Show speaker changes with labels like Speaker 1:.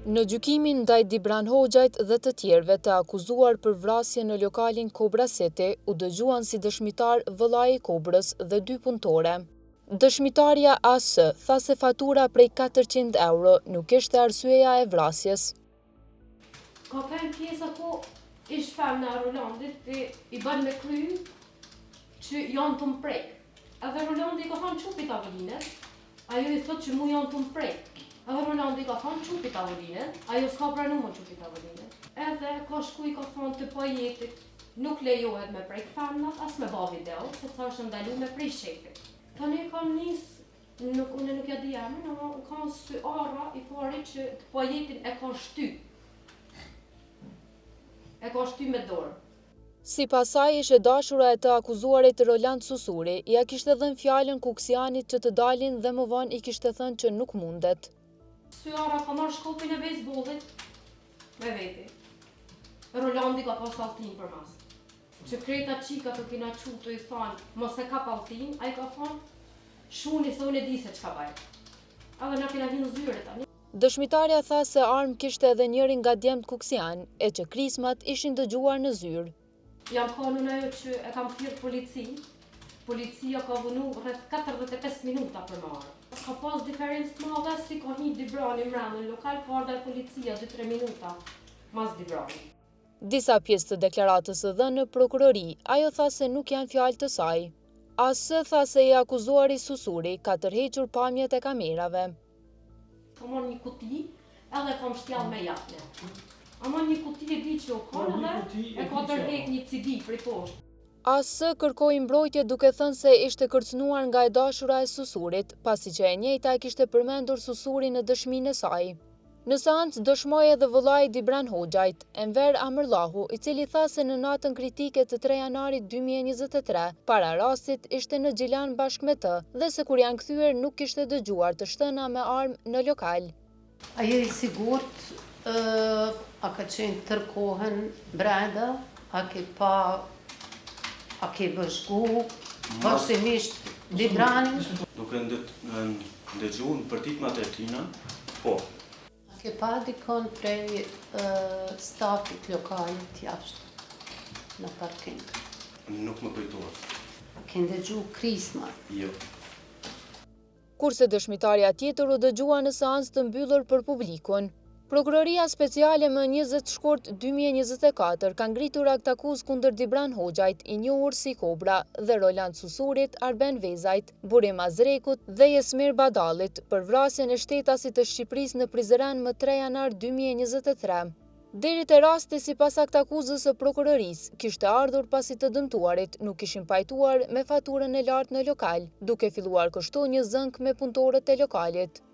Speaker 1: Në gjykimin ndaj Dibran Hoxhajt dhe të tjerëve të akuzuar për vrasje në lokalin Kobra City, u dëgjuan si dëshmitar vëllai i Kobrës dhe 2 punëtore. Dëshmitarja AS tha se fatura prej 400 euro nuk ishte arsyeja e vrasjes.
Speaker 2: Ka kënë pjesa ku ish femna Rolandit i bën me kry që janë të mprek. Edhe Rolandi ka thonë qupi tavolinet, ajo i thot që mu janë të mprek. Edhe Rolandi ka thonë qupi tavolinet, ajo s'ka pranu më qupi tavolinet. Edhe ka shkuj ka thonë të pajetit, nuk lejohet me prek femnat, as me ba video, se të është ndalu me prej shefit. Tani kam unë nuk ja di emrin, ama kam sy ara i pari që të pajetin e ka shty. E ka shty me dorë.
Speaker 1: Si pasaj ishe dashura e të akuzuarit Roland Susuri, ja kishte dhënë fjalën Kuksianit që të dalin dhe më vonë i kishte thënë që nuk mundet.
Speaker 2: Syara ka marrë shkopin e bejsbollit me veti. Rolandi ka pas alltin për mas. Që kreta qika të kina qutë i thonë, mos e ka alltin, a i ka thonë, shuni se unë e di se qka bajt. Edhe na kina hinë zyre tani.
Speaker 1: Dëshmitarja tha se armë kishte edhe njërin nga djemt Kuksian, e që krismat ishin dëgjuar në zyrë.
Speaker 2: Jam kanun ajo që e kam thirrë polici. Policia ka vënu rreth 45 minuta për marrë. Ka pas diferencë të madhe si ka një Dibrani mbrenda në lokal, ka ardhur policia 2-3 minuta mas Dibrani.
Speaker 1: Disa pjesë të deklaratës së dhënë në prokurori, ajo tha se nuk janë fjalë të saj. AS tha se i akuzuari Susuri ka tërhequr pamjet e kamerave.
Speaker 2: Kam marrë një kuti edhe kam shtjall me jatne. Ama një kuti e di që o kanë edhe e ka tërhek një CD prej poshtë.
Speaker 1: AS kërkoi mbrojtje duke thënë se ishte kërcënuar nga e dashura e Susurit, pasi që e njëjta e kishte përmendur Susurin në dëshminë e saj. Në seancë dëshmoi edhe vëllai Dibran Hoxhajt, Enver Amrllahu, i cili tha se në natën kritike të 3 janarit 2023, para rastit ishte në Gjilan bashkë me të, dhe se kur janë kthyer nuk kishte dëgjuar të shtëna me armë në lokal.
Speaker 3: A je i sigurt? A ka qenë tërkohen brenda? A ke bëshku vazhdimisht Dibranin?
Speaker 4: Duke ndëgju në përtitmat e tina, po.
Speaker 3: A ke pa dikon prej stafit lokalit jashtë në parking?
Speaker 4: Nuk më kujtohet.
Speaker 3: A ke ndëgju krismat?
Speaker 4: Jo.
Speaker 1: Kurse dëshmitarja tjetër u dëgjua në seancë të mbyllur për publikun. Prokuroria speciale më 20 shkurt 2024 ka ngritur akt akuzë kundër Dibran Hoxhajt, i njohur si Kobra, dhe Roland Susurit, Arben Vezajt, Burim Azrekut dhe Jesmir Badallit për vrasjen e shtetasit të Shqipërisë në Prizren më 3 janar 2023. Deri te rasti sipas akt akuzës së prokurorisë, kishte ardhur pasi të dëmtuarit nuk ishin pajtuar me faturën e lartë në lokal, duke filluar kështu një zënk me punëtorët e lokalit.